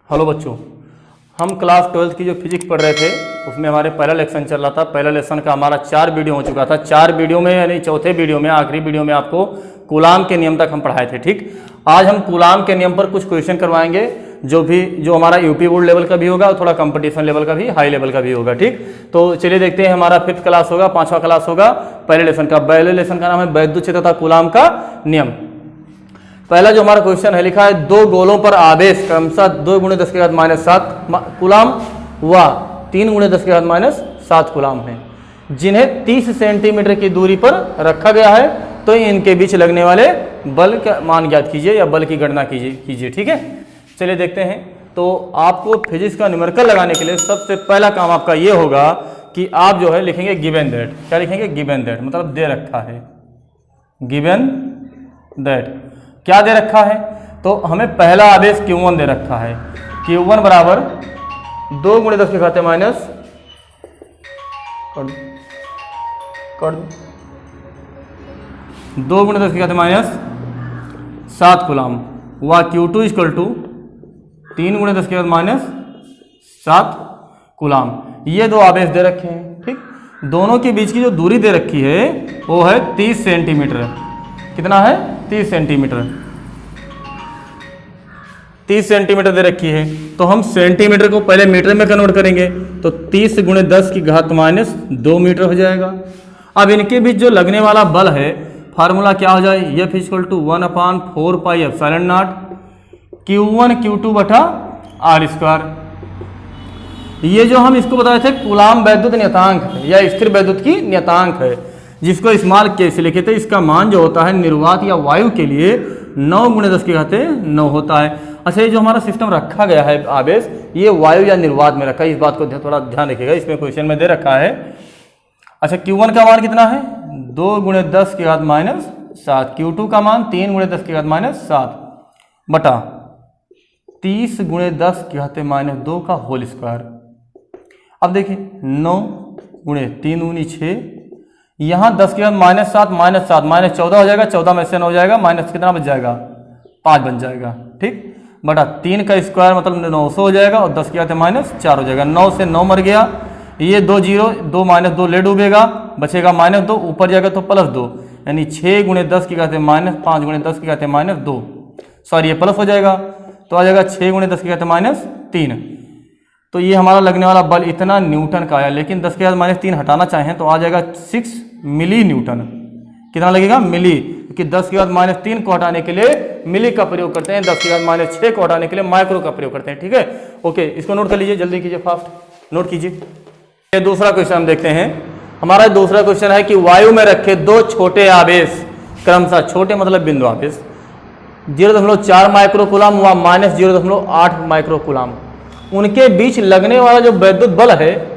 Hello बच्चों, हम class 12th की जो फिजिक्स पढ़ रहे थे उसमें हमारे पहला लेक्शन चल रहा था। पहला लेसन का हमारा 4 वीडियो हो चुका था। 4 वीडियो में यानी चौथे वीडियो में आखिरी वीडियो में आपको कूलाम के नियम तक हम पढ़ाए थे। ठीक, आज हम कूलाम के नियम पर कुछ क्वेश्चन करवाएंगे जो हमारा यूपी बोर्ड लेवल का भी होगा और थोड़ा कंपटीशन लेवल का भी, हाई लेवल का भी होगा। ठीक, तो चलिए देखते हैं। हमारा 5th क्लास होगा, 5वां क्लास होगा पहले लेसन का। पहले लेसन का नाम है वैद्युत क्षेत्र तथा कूलाम का नियम। पहला जो हमारा क्वेश्चन है लिखा है, दो गोलों पर आवेश क्रमशः 2 × 10⁻⁷ कूलाम व 3 × 10⁻⁷ कूलाम है, जिन्हें 30 सेंटीमीटर की दूरी पर रखा गया है। तो इनके बीच लगने वाले बल का मान ज्ञात कीजिए या बल की गणना कीजिए। ठीक है, चलिए देखते हैं। तो आपको फिजिक्स का न्यूमेरिकल लगाने के लिए सबसे पहला काम आपका ये होगा कि आप जो है लिखेंगे गिवन दैट। क्या लिखेंगे? गिवन दैट, मतलब दे रखा है। गिवन दैट क्या दे रखा है? तो हमें पहला आवेश Q1 दे रखा है। Q1 बराबर 2 × 10⁻⁷ कर 2 × 10⁻⁷ कूलाम व Q2 = 3 × 10⁻⁷ कूलाम। ये दो आवेश दे रखे हैं। ठीक, दोनों के बीच की जो दूरी दे रखी है वो है 30 सेंटीमीटर। कितना है? 30 सेंटीमीटर। 30 सेंटीमीटर दे रखी है, तो हम सेंटीमीटर को पहले मीटर में कन्वर्ट करेंगे। तो 30 × 10⁻² मीटर हो जाएगा। अब इनके बीच जो लगने वाला बल है, फार्मूला क्या हो जाए? F = 1/4πε0 Q1 Q2/r²। ये जो हम इसको बताए थे कूलाम वैद्युत नियतांक है या स्थिर वैद्युत की नियतांक है, जिसको स्मॉल के से लिखे थे। इसका मान जो होता है निर्वात या वायु के लिए 9 × 10⁻⁹ होता है। अच्छा, ये जो हमारा सिस्टम रखा गया है आवेश, ये वायु या निर्वात में रखा है। इस बात को थोड़ा ध्यान रखिएगा, इसमें क्वेश्चन में दे रखा है। अच्छा, Q1 का मान कितना है? 2 × 10⁻⁷। Q2 का मान 3 × 10⁻⁷ बटा 30 × 10⁻² का होल स्क्वायर। अब देखिए 9 × 3 × 6, यहाँ 10⁻⁷ -7 -14 हो जाएगा। 14 में से 9 हो जाएगा, माइनस कितना बच जाएगा? 5 बन जाएगा। ठीक, बटा 3 का स्क्वायर मतलब 900 हो जाएगा और 10⁻⁻⁴ हो जाएगा। 9 से 9 मर गया, ये 2 0, 2 -2 ले डूबेगा, बचेगा -2, ऊपर जाएगा तो +2, यानी 6 × 10⁻⁵ 5 × 10⁻²। सॉरी, ये प्लस हो जाएगा तो आ जाएगा 6 × 10⁻3। तो ये हमारा लगने वाला बल इतना न्यूटन का आया। लेकिन 10⁻3 हटाना चाहें तो आ जाएगा 6 मिली न्यूटन। कितना लगेगा? मिली, क्योंकि 10⁻3 को हटाने के लिए मिली का प्रयोग करते हैं, 10⁻6 को हटाने के लिए माइक्रो का प्रयोग करते हैं। ठीक है, ओके, इसको नोट कर लीजिए, जल्दी कीजिए, फास्ट नोट कीजिए। ये दूसरा क्वेश्चन हम देखते हैं। हमारा दूसरा क्वेश्चन है कि वायु में रखे 2 छोटे आवेश क्रमशः, छोटे मतलब बिंदु आवेश, 0.4 माइक्रो कूलाम व -0.8 माइक्रो कूलाम, उनके बीच लगने वाला जो वैद्युत बल है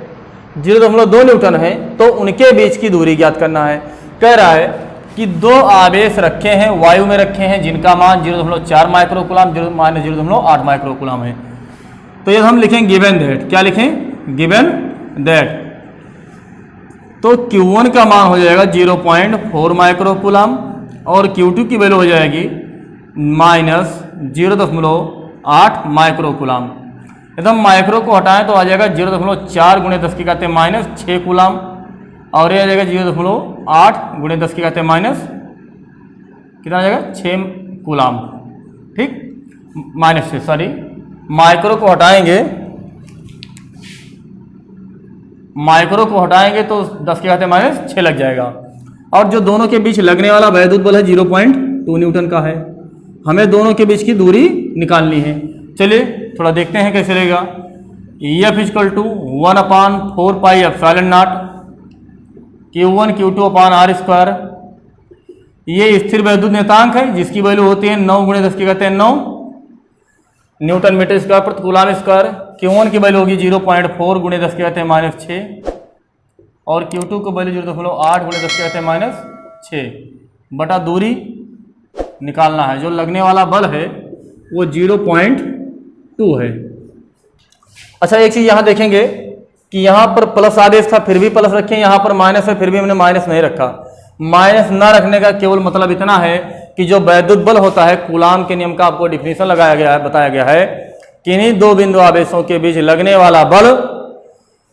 0.2 न्यूटन है। तो उनके बीच की दूरी ज्ञात करना है। कह रहा है कि 2 आवेश रखे हैं, वायु में रखे हैं, जिनका मान 0.4 माइक्रो कूलाम -0.8 माइक्रो कूलाम है। तो ये हम लिखें गिवन दैट। क्या लिखें? Given that. तो Q1 का मान हो जाएगा 0.4 माइक्रो कूलाम और Q2 की वैल्यू हो जाएगी -0.8 माइक्रो कूलाम। यदि हम माइक्रो को हटाएं तो आ जाएगा 0.4 × 10⁻⁶ कूलाम और ये आ जाएगा 0.8 × 10⁻⁻, कितना आ जाएगा? 6 कूलाम। ठीक, माइनस से, सॉरी, माइक्रो को हटाएंगे, तो 10⁻6 लग जाएगा। और जो दोनों के बीच लगने वाला वैद्युत बल है 0.2 न्यूटन का है। हमें दोनों के बीच की दूरी निकालनी है। चलिए थोड़ा देखते हैं कैसे रहेगा। F = 1/4πε0 Q1 Q2/r²। ये स्थिर वैद्युत नियतांक है, जिसकी वैल्यू होती है 9 × 10⁻9 न्यूटन मीटर स्क्वायर प्रति कूलाम स्क्वायर। Q1 की वैल्यू होगी 0.4 × 10⁻⁶ और Q2 की वैल्यू 0.8 × 10⁻6 बटा दूरी निकालना है। जो लगने वाला बल है वो 0.2 है। अच्छा, एक चीज यहां देखेंगे कि यहाँ पर प्लस आदेश था फिर भी प्लस रखें, यहाँ पर माइनस है फिर भी हमने माइनस नहीं रखा। माइनस न रखने का केवल मतलब इतना है कि जो वैद्युत बल होता है, कूलाम के नियम का आपको डिफिनीशन लगाया गया है, बताया गया है किन्हीं दो बिंदु आवेशों के बीच लगने वाला बल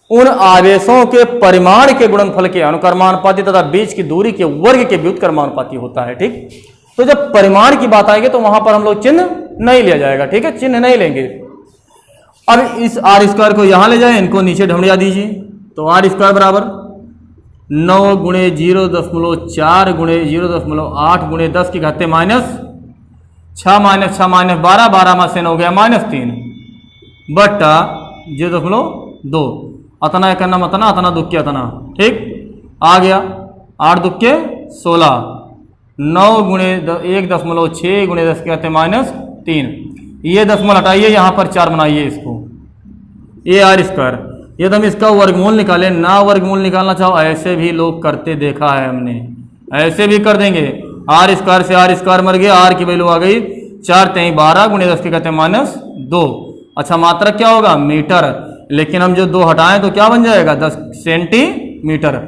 उन आवेशों के परिमाण के गुणनफल के अनुक्रमानुपाती तथा बीच की दूरी के वर्ग के व्युत्क्रमानुपाती होता है। ठीक, तो जब परिमाण की बात आएगी तो वहां पर हम लोग चिन्ह नहीं लिया जाएगा। ठीक है, चिन्ह नहीं लेंगे। अब इस आर स्क्वायर को यहां ले जाए, इनको नीचे ढमड़िया दीजिए, तो आर स्क्वायर बराबर 9 गुणे 0.4 गुणे 0.8 गुणे 10 की घाते माइनस 6 माइनस 6 माइनस 12, 12 में से हो गया -3 बट्टा 0.2, अतना एक करना अतना, अतना दुक्के अतना। ठीक, आ गया 8 दुक्के 16, 9 गुणे 1.6 गुणे 10 के घाते -3, ये दशमलव हटाइए, यहाँ पर 4 बनाइए इसको, ये आर स्क्वायर। ये तो हम इसका वर्गमूल निकालें ना, वर्गमूल निकालना चाहो ऐसे भी लोग करते देखा है हमने, ऐसे भी कर देंगे। आर स्क्वायर से आर स्क्वायर मर गया, आर की वैल्यू आ गई 4 3 12 गुणे 10 के कहते हैं -2। अच्छा, मात्रक क्या होगा? मीटर। लेकिन हम जो 2 हटाएं तो क्या बन जाएगा? 10 सेंटीमीटर।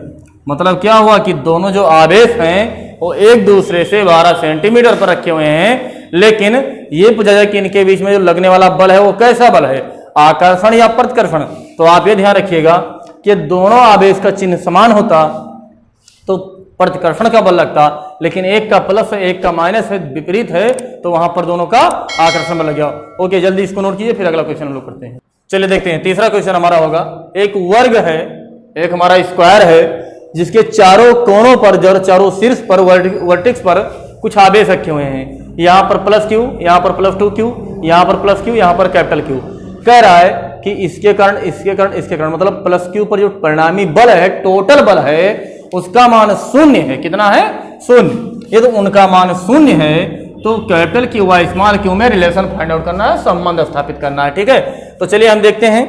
मतलब क्या हुआ कि दोनों जो आवेश हैं वो एक दूसरे से 12 सेंटीमीटर पर रखे हुए हैं, लेकिन ये पूछा जाए कि इनके बीच में जो लगने वाला बल है वो कैसा बल है, आकर्षण या प्रतिकर्षण। तो आप ये ध्यान रखिएगा कि दोनों आवेश का चिन्ह समान होता तो प्रतिकर्षण का बल लगता, लेकिन एक का प्लस है एक का माइनस है, विपरीत है, तो वहां पर दोनों का आकर्षण बल लग गया। ओके, जल्दी इसको नोट कीजिए, फिर अगला क्वेश्चन हम लोग करते हैं। चलिए देखते हैं, तीसरा क्वेश्चन हमारा होगा, एक वर्ग है, एक हमारा स्क्वायर है, जिसके चारों कोणों पर जो चारों शीर्ष पर वर्टेक्स पर कुछ आवेश रखे हुए हैं। यहाँ पर +q, यहाँ पर +2q, यहाँ पर +q, यहाँ पर Q। कह रहा है कि इसके कारण इसके कारण इसके कारण, मतलब +q पर जो परिणामी बल है, टोटल बल है, उसका मान 0 है। कितना है? 0। ये तो उनका मान 0 है, तो Q व स्मॉल q में रिलेशन फाइंड आउट करना है, संबंध स्थापित करना है। ठीक है, तो चलिए हम देखते हैं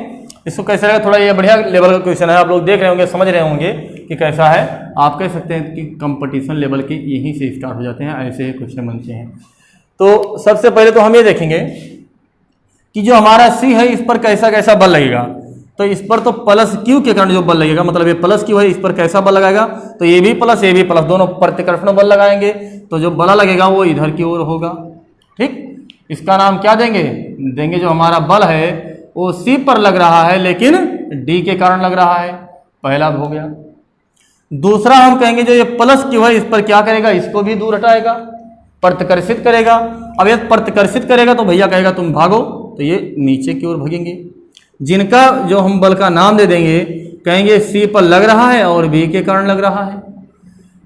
इसको कैसे रहेगा। थोड़ा ये बढ़िया लेवल का क्वेश्चन है, आप लोग देख रहे होंगे, समझ रहे होंगे कि कैसा है। आप कह सकते हैं कि कंपटीशन लेवल के यहीं से स्टार्ट हो जाते हैं, ऐसे ही क्वेश्चन बनते हैं। तो सबसे पहले तो हम ये देखेंगे कि जो हमारा C है इस पर कैसा कैसा बल लगेगा। तो इस पर तो +q के कारण जो बल लगेगा, मतलब ये +q है, इस पर कैसा बल लगाएगा, तो ये भी प्लस ये भी प्लस, दोनों प्रतिकर्षण बल लगाएंगे, तो जो बल लगेगा वो इधर की ओर होगा। ठीक, इसका नाम क्या देंगे? देंगे जो हमारा बल है वो C पर लग रहा है, लेकिन D के कारण लग रहा है, पहला हो गया। दूसरा हम कहेंगे जो ये +q है इस पर क्या करेगा, इसको भी दूर हटाएगा, प्रतिकर्षित करेगा। अब ये प्रतिकर्षित करेगा तो भैया कहेगा तुम भागो, तो ये नीचे की ओर भागेंगे। जिनका जो हम बल का नाम दे देंगे, कहेंगे C पर लग रहा है और B के कारण लग रहा है।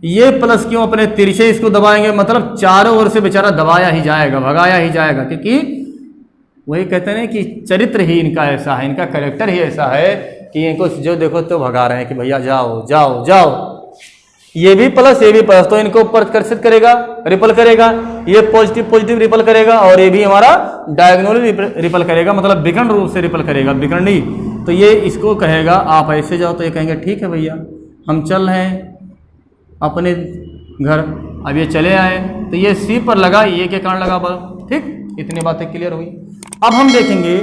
ये +q अपने तिरछे इसको दबाएंगे, मतलब चारों ओर से बेचारा दबाया ही जाएगा, भगाया ही जाएगा, क्योंकि वही कहते हैं कि चरित्र ही इनका ऐसा है, इनका कैरेक्टर ही ऐसा है कि इनको जो देखो तो भगा रहे हैं कि भैया जाओ जाओ जाओ। ये भी प्लस ये भी प्लस, तो इनको प्रतिकर्षित करेगा, रिपल करेगा, ये पॉजिटिव पॉजिटिव रिपल करेगा, और ये भी हमारा डायगोनली रिपल करेगा, मतलब विकर्ण रूप से रिपल करेगा, विकर्णी। तो ये इसको कहेगा आप ऐसे जाओ, तो ये कहेंगे ठीक है भैया हम चल रहे हैं अपने घर। अब ये चले आए, तो ये C पर लगा, ये के कारण लगा बल। ठीक, इतनी बातें क्लियर हुई। अब हम देखेंगे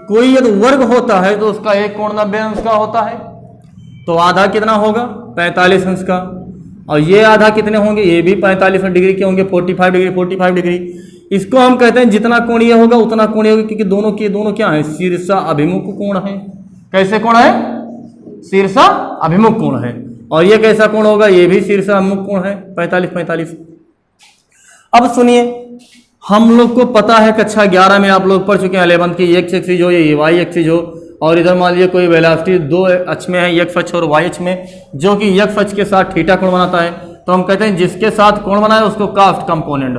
कोई यदि वर्ग होता है तो उसका एक कोण 90 अंश का होता है, तो आधा कितना होगा? 45 अंश का। और ये आधा कितने होंगे? ये भी 45 डिग्री के होंगे, 45 डिग्री 45 डिग्री। इसको हम कहते हैं जितना कोणीय होगा उतना कोणीय होगा, क्योंकि दोनों क्या है? शीर्षा अभिमुख कोण है। कैसे कोण है? शीर्षा अभिमुख कोण है। और ये कैसा कोण होगा? ये भी शीर्षा अभिमुख कोण है, 45। अब सुनिए, हम लोग को पता है कक्षा 11 में आप लोग पढ़ चुके हैं 11th की x एक्सिस हो या y एक्सिस हो, और इधर मान लीजिए कोई वेलोसिटी 2 अक्ष में है, x अक्ष और y अक्ष में, जो कि x अक्ष के साथ थीटा कोण बनाता है। तो हम कहते हैं जिसके साथ कोण बनाए उसको कास्ट कंपोनेंट,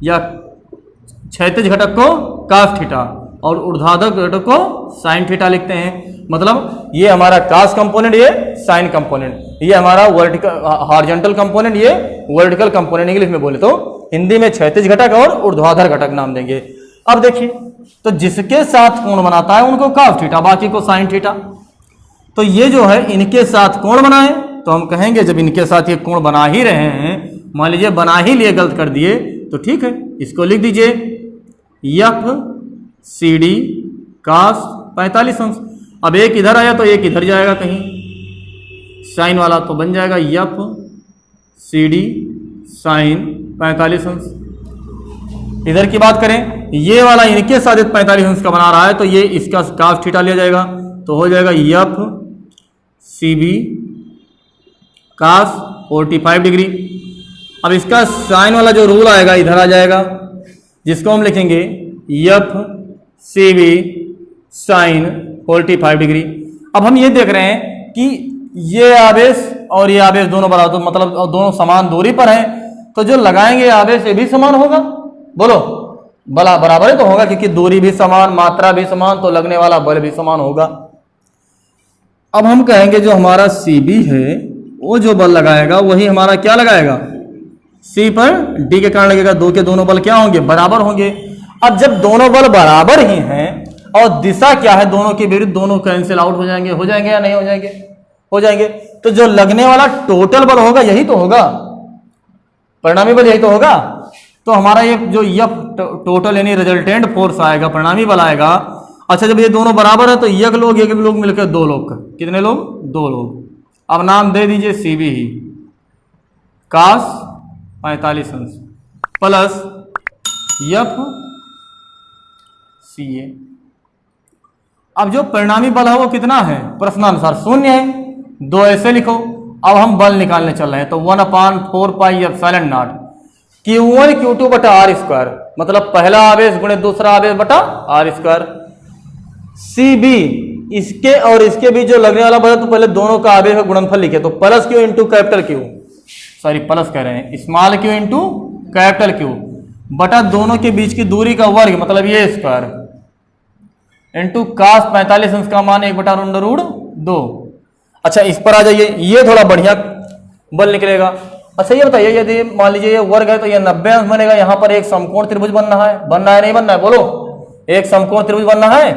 या क्षैतिज घटक को कास्ट थीटा और ऊर्ध्वाधर घटक को साइन थीटा लिखते हैं। मतलब ये हमारा कास्ट कंपोनेंट, ये साइन कंपोनेंट, ये हमारा वर्टिकल हॉरिजॉन्टल कंपोनेंट, ये वर्टिकल कंपोनेंट इंग्लिश में बोले तो, हिंदी में क्षैतिज घटक और ऊर्ध्वाधर घटक नाम देंगे। अब देखिए, तो जिसके साथ कोण बनाता है उनको कास्ट थीटा, बाकी को साइन थीटा। तो ये जो है इनके साथ कोण बनाए, तो हम कहेंगे जब इनके साथ ये कोण बना ही रहे हैं, मान लीजिए बना ही लिए गलत कर दिए, तो ठीक है इसको लिख दीजिए FCD कास 45 अंश। अब एक इधर आया तो एक इधर जाएगा कहीं, साइन वाला, तो बन जाएगा FCD साइन 45 अंश। इधर की बात करें ये वाला इनके साथ 45 अंश का बना रहा है, तो ये इसका cos थीटा लिया जाएगा, तो हो जाएगा F C B cos 45 degree. अब इसका साइन वाला जो रूल आएगा इधर आ जाएगा, जिसको हम लिखेंगे F C B sine 45 degree. अब हम ये देख रहे हैं कि ये आवेश और ये आवेश दोनों बराबर, तो मतलब दोनों समान दूरी पर हैं, तो जो लगाएंगे आवेश ये भी समान होगा। बोलो बला बराबर ही तो होगा, क्योंकि दूरी भी समान, मात्रा भी समान, तो लगने वाला बल भी समान होगा। अब हम कहेंगे जो हमारा सी बी है वो जो बल लगाएगा वही हमारा क्या लगाएगा, सी पर डी के कारण लगेगा। दो के दोनों बल क्या होंगे, बराबर होंगे। अब जब दोनों बल बराबर ही हैं और दिशा क्या है दोनों के विरुद्ध, दोनों कैंसिल आउट हो जाएंगे या नहीं हो जाएंगे, हो जाएंगे। तो जो लगने वाला टोटल बल होगा यही तो होगा, परिणामी बल यही तो होगा। तो हमारा ये जो यफ टोटल यानी रिजल्टेंट फोर्स आएगा, परिणामी बल आएगा। अच्छा जब ये दोनों बराबर है तो एक लोग मिलकर दो लोग, कितने लोग, दो लोग। अब नाम दे दीजिए सी बी ही cos 45 अंश प्लस एफ सी ए। अब जो परिणामी बल है वो कितना है, प्रश्नानुसार 0 है, 2 ऐसे लिखो। अब हम बल निकालने चल रहे हैं, तो 1/4 pi epsilon not Q1 Q2 बटा आर स्क्वायर, मतलब पहला आवेश गुणे दूसरा आवेश बटा आर स्क्वायर। सी बी इसके और इसके बीच जो लगने वाला बल, तो पहले दोनों का आवेश का गुणनफल लिखे, तो plus Q into capital Q, sorry plus कह रहे हैं, small Q into capital Q बटा दोनों के बीच की दूरी का वर्ग, मतलब ये स्क्वायर, इंटू cos 45 अंश का मान 1/√2। अच्छा इस पर आ जाइए, ये थोड़ा बढ़िया बल निकलेगा। अच्छा ये बताइए, यदि मान लीजिए ये वर्ग है तो ये 90 अंश बनेगा। यहाँ पर एक समकोण त्रिभुज बनना है नहीं बनना है, बोलो एक समकोण त्रिभुज बनना है,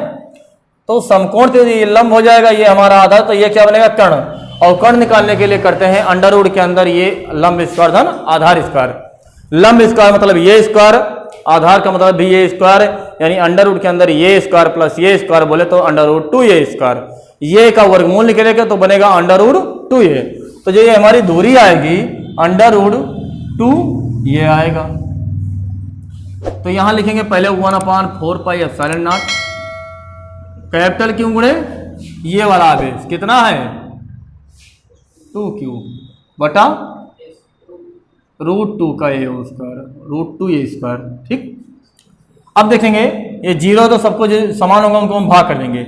तो समकोण त्रिभुज ये लंब हो जाएगा, ये हमारा आधार, तो ये क्या बनेगा, कर्ण। और कर्ण निकालने के लिए करते हैं अंडर के अंदर ये लंब स्क्वायर धन आधार स्क्वायर। लंब स्क्वायर मतलब ये स्क्वायर, आधार का मतलब भी ये स्क्वायर, यानी अंडर के अंदर ये स्क्वायर प्लस ये स्क्वायर बोले तो अंडर2 ये स्क्वायर, ये का वर्गमूल निकलेगा तो बनेगा अंडर2 ये। तो जो ये हमारी दूरी आएगी अंडर2 ये आएगा। तो यहां लिखेंगे पहले 1/4 pi epsilon not capital Q गुणे ये वाला आवेश कितना है 2q बटा √2 का ए स्क्वायर, √2 ए स्क्वायर। ठीक, अब देखेंगे ये जीरो तो सबको जो समान होगा उनको हम भाग कर देंगे।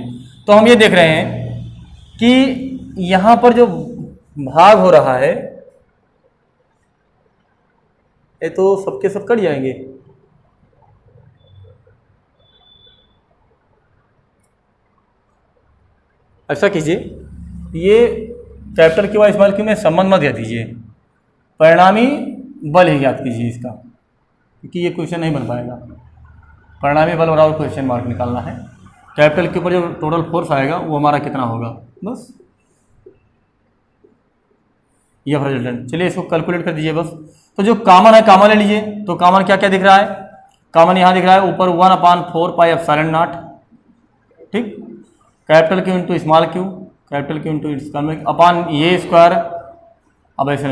तो हम ये देख रहे हैं कि यहां पर जो भाग हो रहा है ये तो सबके सब कट जाएंगे। ऐसा कीजिए, ये कैपिटल क्यू और स्मॉल क्यू में संबंध मत दीजिए, परिणामी बल ही ज्ञात कीजिए इसका, क्योंकि ये क्वेश्चन नहीं बन पाएगा। परिणामी बल बराबर क्वेश्चन मार्क निकालना है। कैपिटल के ऊपर जो टोटल फोर्स आएगा वो हमारा कितना होगा, बस ये रिजल्टेंट। चलिए इसको कैलकुलेट कर दीजिए बस। तो जो कॉमन है कॉमन ले लीजिए, तो कॉमन क्या क्या दिख रहा है, कॉमन यहाँ दिख रहा है ऊपर 1/4 पाई एप्सिलॉन नॉट। ठीक, capital Q into small Q, capital Q into small upon ये स्क्वायर, अब ऐसे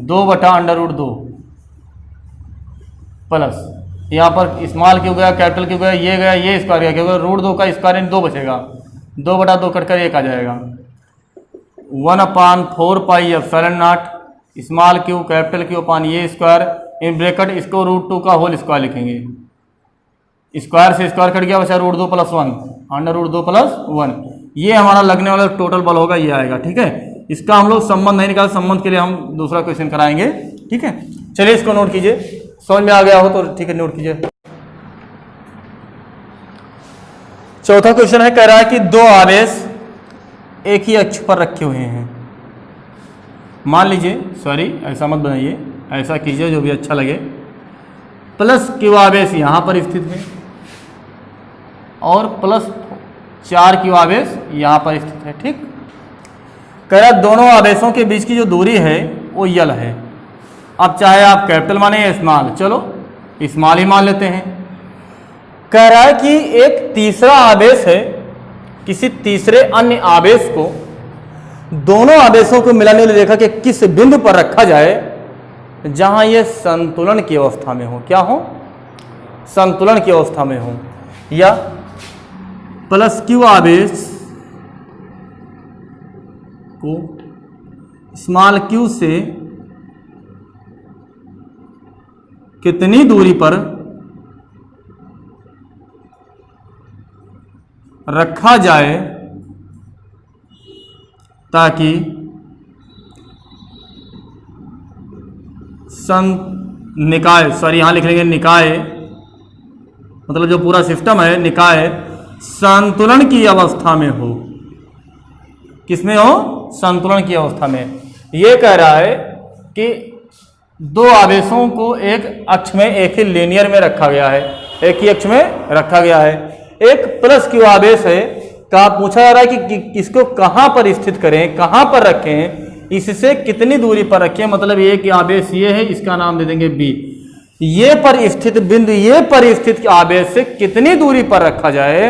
2/√2 प्लस यहाँ पर स्मॉल क्यू गया, कैपिटल क्यू गया, ये स्क्वायर गया, क्योंकि √2 का स्क्वायर इन 2 बचेगा, 2/2 कटकर 1 आ जाएगा। 1/4 pi epsilon naught small Q capital Q upon ये स्क्वायर इन ब्रैकेट, इसको √2 का होल स्क्वायर लिखेंगे। स्क्वायर से स्क्वायर कट गया, बचा √2 + 1, अंडर√2 + 1। ये हमारा लगने वाला टोटल बल होगा, ये आएगा। ठीक है, इसका हम लोग संबंध नहीं निकाल, संबंध के लिए हम दूसरा क्वेश्चन कराएंगे। ठीक है, चलिए इसको नोट कीजिए, समझ में आ गया हो तो ठीक है नोट कीजिए। चौथा क्वेश्चन है, कह रहा है कि दो आवेश एक ही अक्ष पर रखे हुए हैं। मान लीजिए, सॉरी ऐसा मत बनाइए, ऐसा कीजिए जो भी अच्छा लगे। प्लस क्यू आवेश यहाँ पर स्थित है और +4 आवेश यहाँ पर स्थित है। ठीक, कह रहा दोनों आवेशों के बीच की जो दूरी है वो यल है। अब चाहे आप कैपिटल माने या स्मॉल, चलो स्मॉल ही मान लेते हैं। कह रहा है कि एक तीसरा आवेश है, किसी तीसरे अन्य आवेश को दोनों आवेशों को मिलाने वाली रेखा के किस बिंदु पर रखा जाए जहां ये संतुलन की अवस्था में हो। क्या हो, संतुलन की अवस्था में हो, या प्लस क्यू आवेश को स्मॉल क्यू से कितनी दूरी पर रखा जाए ताकि निकाय, सॉरी यहाँ लिख लेंगे निकाय, मतलब जो पूरा सिस्टम है निकाय संतुलन की अवस्था में हो। किसमें हो? संतुलन की अवस्था में। ये कह रहा है कि दो आवेशों को एक अक्ष में एक ही लीनियर में रखा गया है, एक ही अक्ष में रखा गया है। एक प्लस क्यू आवेश है का पूछा जा रहा है कि किसको कहां पर स्थित करें, कहां पर रखें, इससे कितनी दूरी पर रखें। मतलब ये कि आवेश ये है, इसका नाम दे देंगे बी। ये पर स्थित बिंदु, ये पर स्थित आवेश से कितनी दूरी पर रखा जाए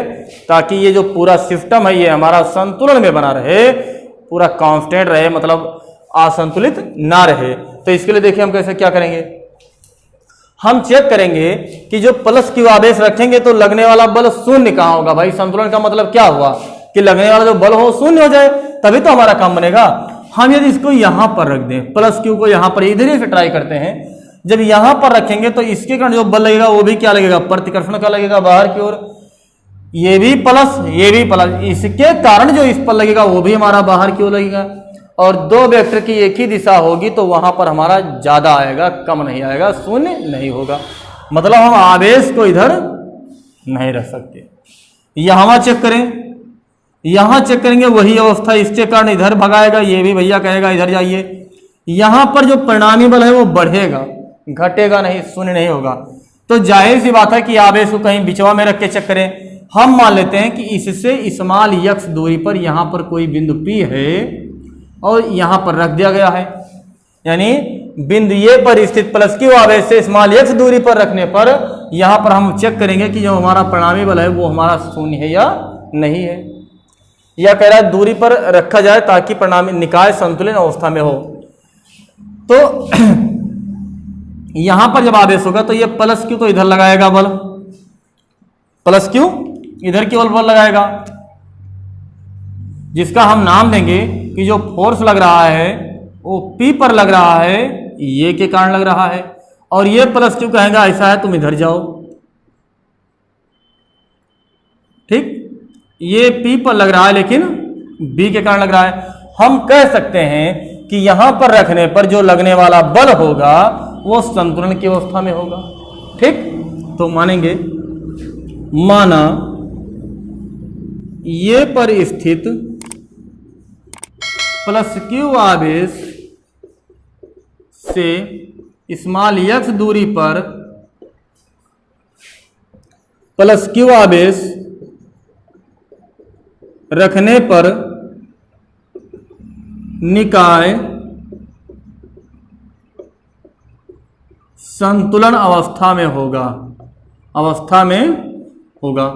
ताकि ये जो पूरा सिस्टम है ये हमारा संतुलन में बना रहे, पूरा कांस्टेंट रहे, मतलब असंतुलित ना रहे। तो इसके लिए देखिए हम कैसे क्या करेंगे, हम चेक करेंगे कि जो प्लस क्यू आवेश रखेंगे तो लगने वाला बल शून्य कहाँ होगा। भाई संतुलन का मतलब क्या हुआ कि लगने वाला जो बल हो शून्य हो जाए, तभी तो हमारा काम बनेगा। हम यदि इसको यहां पर रख दें, प्लस क्यू को यहां पर, इधर ही से ट्राई करते हैं, जब यहां पर रखेंगे तो इसके कारण जो बल लगेगा वो भी क्या लगेगा, प्रतिकर्षण का लगेगा बाहर की ओर। ये भी प्लस, ये भी प्लस, इसके कारण जो इस पर लगेगा वो भी हमारा बाहर की ओर लगेगा। और दो वेक्टर की एक ही दिशा होगी तो वहां पर हमारा ज्यादा आएगा, कम नहीं आएगा, शून्य नहीं होगा। मतलब हम आवेश को इधर नहीं रख सकते। यहां चेक करें, यहां चेक करेंगे वही अवस्था, इसके कारण इधर भगाएगा, ये भी भैया कहेगा इधर जाइए। यहां पर जो परिणामी बल है वो बढ़ेगा, घटेगा नहीं, शून्य नहीं होगा। तो जाहिर सी बात है कि आवेश को कहीं बिचवा में रख के चेक करें। हम मान लेते हैं कि इससे स्मॉल यक्स दूरी पर यहां पर कोई बिंदु P है और यहां पर रख दिया गया है, यानी बिंदु ये पर स्थित प्लस क्यू आवेश से स्मॉल यक्स दूरी पर रखने पर यहां पर हम चेक करेंगे कि जो हमारा परिणामी बल है वो हमारा शून्य है या नहीं है। यह कह रहा है दूरी पर रखा जाए ताकि परिणामी निकाय संतुलित अवस्था में हो। तो यहां पर जब आवेश होगा तो ये प्लस क्यू तो इधर लगाएगा बल, प्लस क्यू इधर केवल बल लगाएगा, जिसका हम नाम देंगे कि जो फोर्स लग रहा है वो P पर लग रहा है, ये के कारण लग रहा है। और ये प्लस क्यू कहेगा ऐसा है तुम इधर जाओ, ठीक। ये P पर लग रहा है लेकिन B के कारण लग रहा है। हम कह सकते हैं कि यहां पर रखने पर जो लगने वाला बल होगा वो संतुलन की अवस्था में होगा, ठीक। तो मानेंगे, माना ये पर स्थित प्लस क्यू आवेश से स्मॉल यक्स दूरी पर प्लस क्यू आवेश रखने पर निकाय संतुलन अवस्था में होगा, अवस्था में होगा।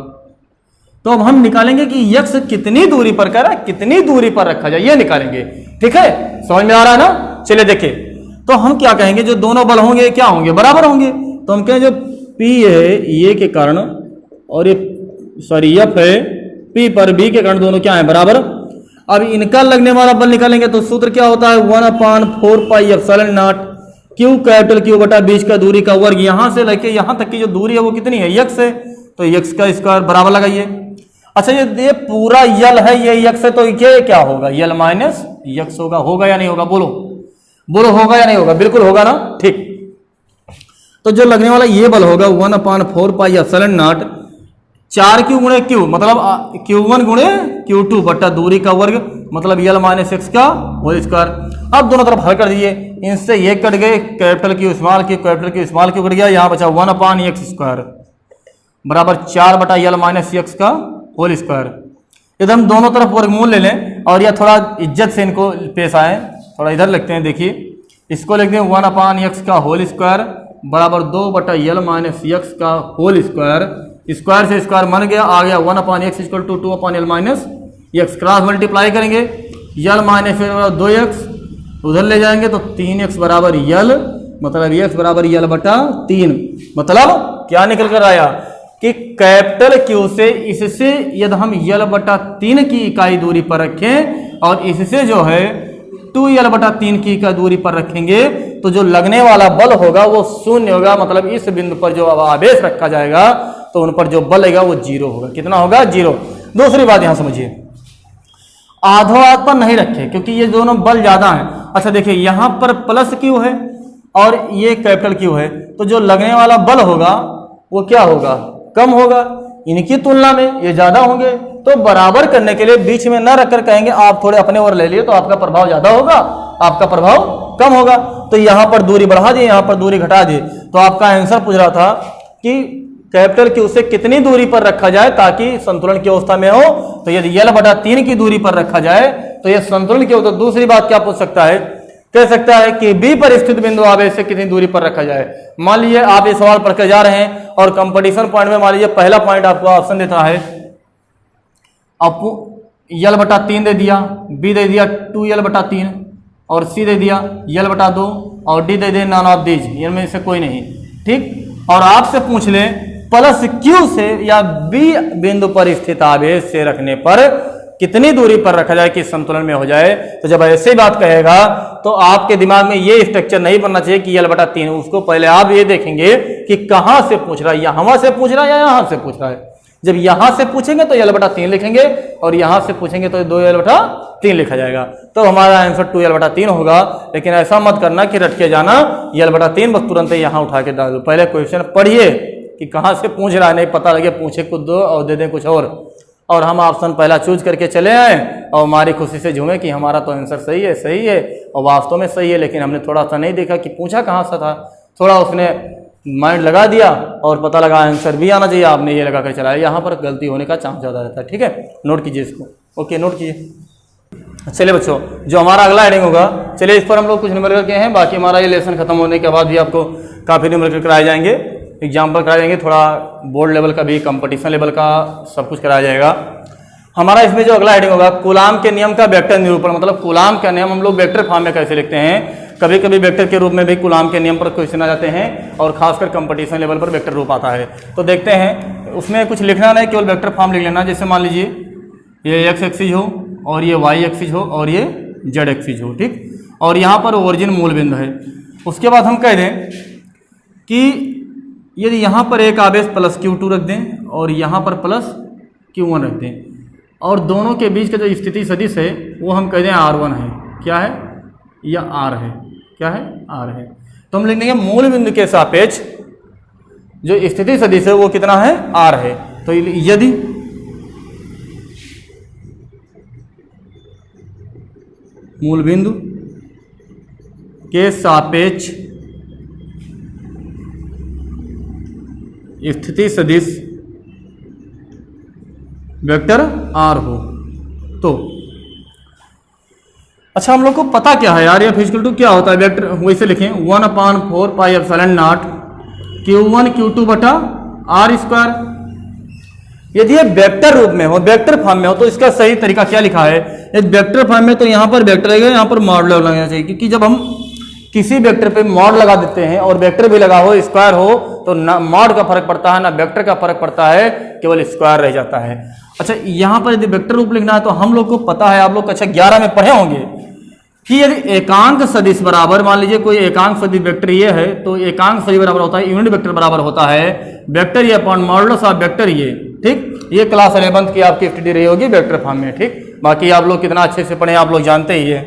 तो अब हम निकालेंगे कि यक्स कितनी दूरी पर कर रहा है, कितनी दूरी पर रखा जाए, ये निकालेंगे, ठीक है। समझ में आ रहा है ना। चलिए देखिए, तो हम क्या कहेंगे, जो दोनों बल होंगे क्या होंगे, बराबर होंगे। तो हम कहें जो P है ये के कारण और ये सॉरी F है P पर B के कारण दोनों क्या है, बराबर। अब इनका लगने वाला बल निकालेंगे तो सूत्र क्या होता है, 1/4 pi epsilon not Q capital Q बटा बीच का दूरी का वर्ग। यहां से लेके यहां तक की जो दूरी है वो कितनी है, यक्स है, तो यक्स का स्क्वायर बराबर लगाइए। अच्छा ये पूरा यल है, ये यक्स है, तो ये क्या होगा, यल माइनस यक्स होगा। होगा या नहीं होगा, बोलो बोलो, होगा या नहीं होगा, बिल्कुल होगा ना, ठीक। तो जो लगने वाला ये बल होगा 1/4 पाई एप्सिलॉन नॉट 4Q गुणे Q, मतलब Q1 गुणे Q2 बटा दूरी का वर्ग, मतलब यल माइनस एक्स का होल स्क्वायर। अब दोनों तरफ हल कर दीजिए, इनसे ये कट गए, capital Q small Q, capital Q small Q cut गया, यहाँ बचा 1/x स्क्वायर बराबर 4 बटा यल माइनस एक्स का होल स्क्वायर। यदि हम दोनों तरफ वर्गमूल ले लें और यह थोड़ा इज्जत से इनको पेश आए, थोड़ा इधर लिखते हैं, देखिए इसको लिखते हैं 1/x का होल स्क्वायर बराबर 2 बटा यल माइनस एक्स का होल स्क्वायर। स्क्वायर से स्क्वायर बन गया, आ गया 1/x equal to 2/l minus X. Cross multiply करेंगे, यल माइनस 2x उधर ले जाएंगे तो 3x बराबर यल मतलब x बराबर यल बटा 3। मतलब क्या निकल कर आया कि कैपिटल Q से इससे यदि हम यल बटा 3 की इकाई दूरी पर रखें और इससे जो है 2 बटा 3 की इकाई दूरी पर रखेंगे तो जो लगने वाला बल होगा वो शून्य होगा। मतलब इस बिंदु पर जो आवेश रखा जाएगा तो उन पर जो बल लगेगा वो 0 होगा। कितना होगा? 0। दूसरी बात यहां समझिए, आधो आध पर नहीं रखे क्योंकि ये दोनों बल ज्यादा हैं। अच्छा देखिए यहां पर प्लस Q है और ये कैपिटल Q है, तो जो लगने वाला बल होगा वो क्या होगा? कम होगा। इनकी तुलना में ये ज्यादा होंगे, तो बराबर करने के लिए बीच में न रखकर कहेंगे आप थोड़े अपने ओर ले लिए तो आपका प्रभाव ज्यादा होगा, आपका प्रभाव कम होगा। तो यहां पर दूरी बढ़ा दिए, यहां पर दूरी घटा दिए। तो आपका आंसर पूछ रहा था कि कैपिटल Q से कितनी दूरी पर रखा जाए ताकि संतुलन की अवस्था में हो। तो यदि यल बटा 3 की दूरी पर रखा जाए तो यह संतुलन की हो। तो दूसरी बात क्या पूछ सकता है? कह सकता है कि बी पर स्थित बिंदु आवेश से कितनी दूरी पर रखा जाए। मान लीजिए आप ये सवाल पढ़ के जा रहे हैं और कंपटीशन पॉइंट में मान लीजिए पहला पॉइंट आपको ऑप्शन देता है, आपको यल बटा 3 दे दिया, बी दे दिया 2 बटा 3 और सी दे दिया यल बटा 2 और डी दे दिया नॉन ऑफ दीज, इनमें से कोई नहीं। ठीक, और आपसे पूछ ले प्लस Q से या बी बिंदु पर स्थित आवेश से रखने पर कितनी दूरी पर रखा जाए कि संतुलन में हो जाए। तो जब ऐसे बात कहेगा तो आपके दिमाग में ये स्ट्रक्चर नहीं बनना चाहिए कि यल बटा 3। उसको पहले आप ये देखेंगे कि कहां से पूछ रहा है, यहां से पूछ रहा है या यहां से पूछ रहा है। जब यहां से पूछेंगे तो यल बटा 3 लिखेंगे और यहां से पूछेंगे तो 2 बटा 3 लिखा जाएगा। तो हमारा आंसर 2 बटा 3 होगा। लेकिन ऐसा मत करना कि रट के जाना यल बटा 3 बस तुरंत यहां उठा के डाल दो। पहले क्वेश्चन पढ़िए कि कहां से पूछ रहा है, नहीं पता लगे पूछे कुछ दो और दे दें कुछ और हम ऑप्शन पहला चूज करके चले आए और हमारी खुशी से झूमे कि हमारा तो आंसर सही है और वास्तव में सही है। लेकिन हमने थोड़ा सा नहीं देखा कि पूछा कहाँ से था, थोड़ा उसने माइंड लगा दिया और पता लगा आंसर भी आना चाहिए, आपने ये लगा कर चलाया। यहाँ पर गलती होने का चांस ज़्यादा रहता है। ठीक है, नोट कीजिए इसको। ओके, नोट कीजिए। चलिए बच्चों, जो हमारा अगला हेडिंग होगा, चलिए इस पर हम लोग कुछ न्यूमेरिकल के हैं। बाकी हमारा ये लेसन खत्म होने के बाद भी आपको काफ़ी न्यूमेरिकल कराए जाएंगे, एग्जाम्पल कराए जाएंगे, थोड़ा बोर्ड लेवल का भी, कंपटीशन लेवल का सब कुछ कराया जाएगा। हमारा इसमें जो अगला हेडिंग होगा, कूलाम के नियम का वेक्टर निरूपण। मतलब कूलाम का नियम हम लोग वेक्टर फॉर्म में कैसे लिखते हैं। कभी कभी वेक्टर के रूप में भी कूलाम के नियम पर क्वेश्चन आ जाते हैं और खासकर कंपटीशन लेवल पर वेक्टर रूप आता है। तो देखते हैं, उसमें कुछ लिखना नहीं, केवल वेक्टर फॉर्म लिख लेना। जैसे मान लीजिए ये एक्स एक्सिस हो और ये वाई एक्सिस हो और ये जेड एक्सिस हो। ठीक, और यहाँ पर ओरिजिन मूल बिंदु है। उसके बाद हम कह दें कि यदि यहाँ पर एक आवेश प्लस Q2 रख दें और यहाँ पर प्लस Q1 रख दें और दोनों के बीच का जो स्थिति सदिश है वो हम कह दें R1 है। क्या है? या R है। क्या है? R है। तो हम लिख देंगे मूल बिंदु के सापेक्ष जो स्थिति सदिश है वो कितना है? R है। तो यदि मूल बिंदु के सापेक्ष स्थिति सदिश वेक्टर R हो तो अच्छा, हम लोग को पता क्या है यार, ये फिजिकल टू क्या होता है वेक्टर, वैसे लिखें 1/4 pi epsilon not Q1 Q2 बटा R स्क्वायर। यदि ये वेक्टर रूप में हो, वेक्टर फॉर्म में हो, तो इसका सही तरीका क्या लिखा है? एक वेक्टर फॉर्म में तो यहाँ पर वेक्टर रहेगा, यहाँ पर मॉड लगाना चाहिए, क्योंकि जब हम किसी वेक्टर पे मॉड लगा देते हैं और वेक्टर भी लगा हो, स्क्वायर हो, तो ना मॉड का फर्क पड़ता है ना वेक्टर का फर्क पड़ता है, केवल स्क्वायर रह जाता है। अच्छा, यहाँ पर यदि वेक्टर रूप लिखना है तो हम लोग को पता है, आप लोग कक्षा 11 में पढ़े होंगे कि यदि एकांक सदिश बराबर, मान लीजिए कोई एकांक सदिश वेक्टर ये है, तो एकांक सदिश बराबर होता है यूनिट वेक्टर बराबर होता है वेक्टर ये अपॉन मॉडुलस ऑफ वेक्टर ये। ठीक, ये क्लास 11 की आपकी स्टडी रही होगी वेक्टर फॉर्म में। ठीक, बाकी आप लोग कितना अच्छे से पढ़े आप लोग जानते ही है।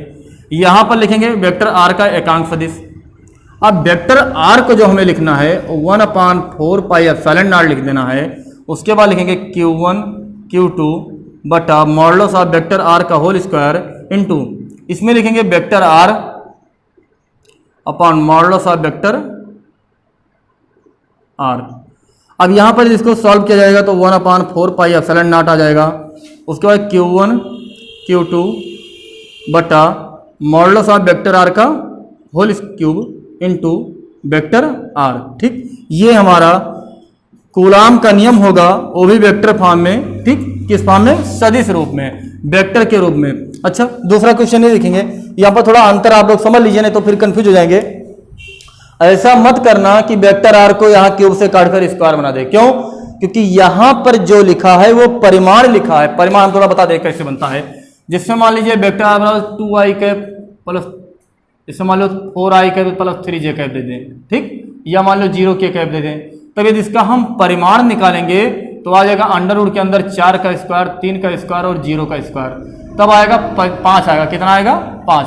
यहाँ पर लिखेंगे वेक्टर R का एकांक सदिश। अब वेक्टर R को जो हमें लिखना है 1/4 पाई एप्सिलॉन नॉट लिख देना है। उसके बाद लिखेंगे Q1 Q2 बटा मॉडुलस ऑफ वेक्टर R का होल स्क्वायर इनटू, इसमें लिखेंगे vector R upon modulus of vector R। अब यहाँ पर इसको सॉल्व किया जाएगा तो 1/4 पाई एप्सिलॉन नॉट आ जाएगा। उसके बाद Q1 Q2 बटा मॉडुलस ऑफ वेक्टर R का whole cube into vector R। ठीक, ये हमारा कूलाम का नियम होगा, वो भी वेक्टर फॉर्म में। ठीक, किस फॉर्म में? सदिश रूप में, वेक्टर के रूप में। अच्छा, दूसरा क्वेश्चन ये देखेंगे, यहाँ पर थोड़ा अंतर आप लोग समझ लीजिए, नहीं तो फिर कंफ्यूज हो जाएंगे। ऐसा मत करना कि वेक्टर आर को यहाँ क्यूब से काटकर स्क्वायर बना दे। क्यों? क्योंकि यहां पर जो लिखा है वो परिमाण लिखा है। परिमाण हम थोड़ा बता दें कैसे बनता है। जिसमें मान लीजिए वेक्टर आर बराबर 2i कैप प्लस, इसमें मान लो 4i cap plus 3j cap दे दें, ठीक, या मान लो 0k कैप दे दें। तब यदि इसका हम परिमाण निकालेंगे तो आ जाएगा अंडर रूट के अंदर 4 का स्क्वायर, 3 का स्क्वायर और 0 का स्क्वायर, तब आएगा 5 आएगा। कितना आएगा? 5।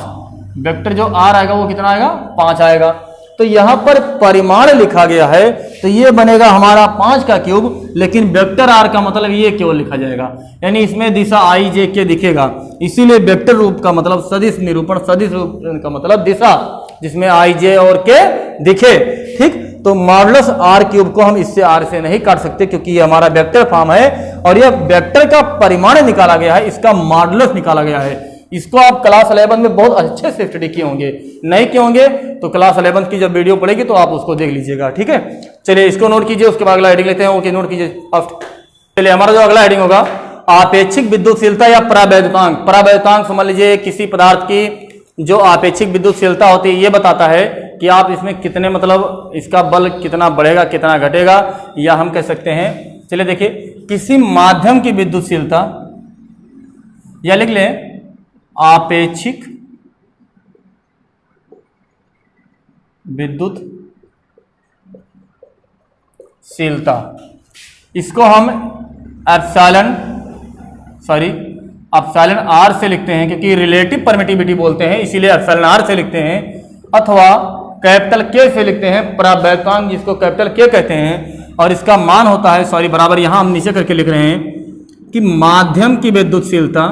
वेक्टर जो आर आएगा वो कितना आएगा? 5 आएगा। तो यहां पर परिमाण लिखा गया है तो ये बनेगा हमारा 5 का क्यूब, लेकिन वेक्टर आर का मतलब ये केवल लिखा जाएगा, यानी इसमें दिशा आई जे के दिखेगा। इसीलिए वेक्टर रूप का मतलब सदिश निरूपण, सदिश रूप का मतलब दिशा जिसमें आई जे और के दिखे, ठीक। तो मॉडुलस आर क्यूब को हम इससे आर से नहीं काट सकते क्योंकि ये हमारा वेक्टर फॉर्म है और यह वेक्टर का परिमाण निकाला गया है, इसका मॉडुलस निकाला गया है। इसको आप क्लास 11 में बहुत अच्छे से स्टडी किए होंगे, नहीं किए होंगे तो क्लास 11 की जब वीडियो पड़ेगी तो आप उसको देख लीजिएगा, ठीक है। चलिए इसको नोट कीजिए, उसके बाद अगला हेडिंग लेते हैं। ओके, नोट कीजिए फर्स्ट। चलिए हमारा जो अगला हेडिंग होगा आपेक्षिक विद्युतशीलता या परावैद्युतांक। परावैद्युतांक समझ लीजिए किसी पदार्थ की जो आपेक्षिक विद्युतशीलता होती है, ये बताता है कि आप इसमें कितने मतलब इसका बल कितना बढ़ेगा कितना घटेगा, या हम कह सकते हैं, चलिए देखिए, किसी माध्यम की विद्युतशीलता, या लिख लें आपेक्षिक विद्युतशीलता, इसको हम एप्सिलॉन आर से लिखते हैं क्योंकि रिलेटिव परमिटिविटी बोलते हैं, इसीलिए एप्सिलॉन आर से लिखते हैं, अथवा कैपिटल के से लिखते हैं, परावैद्युतांक जिसको कैपिटल के कहते हैं, और इसका मान होता है बराबर, यहां हम नीचे करके लिख रहे हैं कि माध्यम की विद्युतशीलता,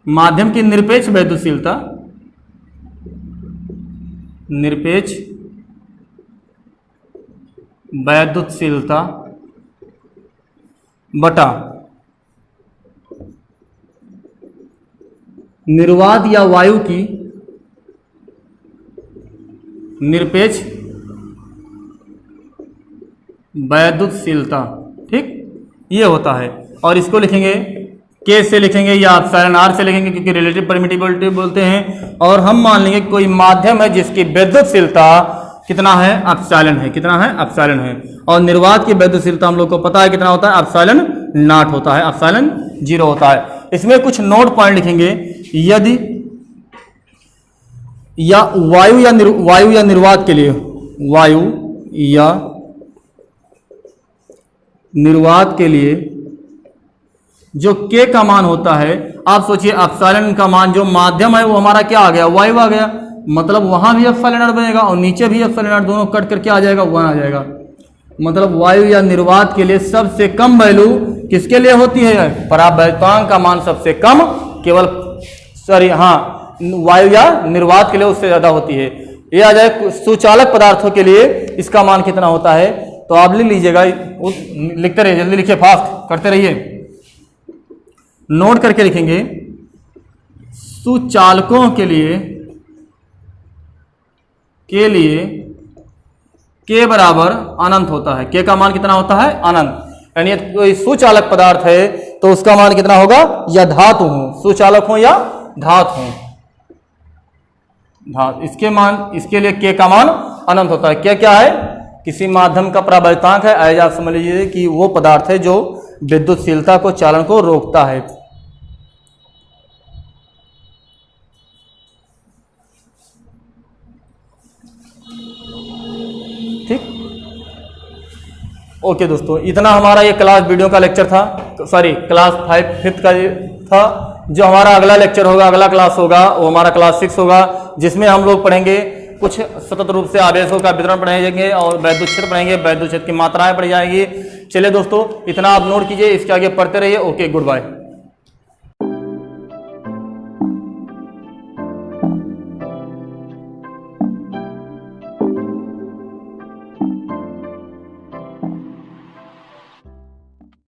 माध्यम की निरपेक्ष विद्युतशीलता, निरपेक्ष विद्युतशीलता बटा निर्वात या वायु की निरपेक्ष विद्युतशीलता, ठीक, ये होता है। और इसको लिखेंगे के से लिखेंगे या एप्सिलॉन आर से लिखेंगे क्योंकि रिलेटिव परमिटिविटी बोलते हैं। और हम मान लेंगे कोई माध्यम है जिसकी विद्युतशीलता कितना है? एप्सिलॉन है। कितना है? एप्सिलॉन है। और निर्वात की विद्युतशीलता हम लोग को पता है कितना होता है? एप्सिलॉन नॉट होता है, एप्सिलॉन 0 होता है। इसमें कुछ नोट पॉइंट लिखेंगे, यदि या वायु या निर्वात के लिए, वायु या निर्वात के लिए जो के का मान होता है, आप सोचिए एप्सिलॉन का मान जो माध्यम है वो हमारा क्या आ गया? वायु आ गया, मतलब वहां भी एप्सिलॉन नॉट बनेगा और नीचे भी एप्सिलॉन नॉट, दोनों कट करके आ जाएगा 1 आ जाएगा। मतलब वायु या निर्वात के लिए सबसे कम वैल्यू किसके लिए होती है? परावैद्युतांक का मान सबसे कम केवल वायु या निर्वात के लिए उससे ज्यादा होती है। ये आ जाए सुचालक पदार्थों के लिए इसका मान कितना होता है, तो आप लिख लीजिएगा, लिखते रहिए, जल्दी लिखिए, फास्ट करते रहिए, नोट करके लिखेंगे। सुचालकों के लिए के बराबर अनंत होता है। के का मान कितना होता है? अनंत। यानी कोई सुचालक पदार्थ है तो उसका मान कितना होगा? या धातु हो, सुचालक हो या धातु हो, धातु, इसके लिए के का मान अनंत होता है। क्या है? किसी माध्यम का परावैद्युतांक है, ऐसा आप समझ लीजिए कि वो पदार्थ है जो विद्युतशीलता को, चालन को रोकता है। ठीक, ओके दोस्तों, इतना हमारा ये क्लास वीडियो का लेक्चर था, क्लास 5 का था। जो हमारा अगला लेक्चर होगा, अगला क्लास होगा, वो हमारा क्लास 6 होगा, जिसमें हम लोग पढ़ेंगे कुछ सतत रूप से आवेशों का वितरण पढ़ेंगे और वैद्युत क्षेत्र पढ़ेंगे, वैद्युत क्षेत्र की मात्राएं पढ़ी जाएगी। चलिए दोस्तों, इतना आप नोट कीजिए, इसके आगे पढ़ते रहिए। Okay, good bye.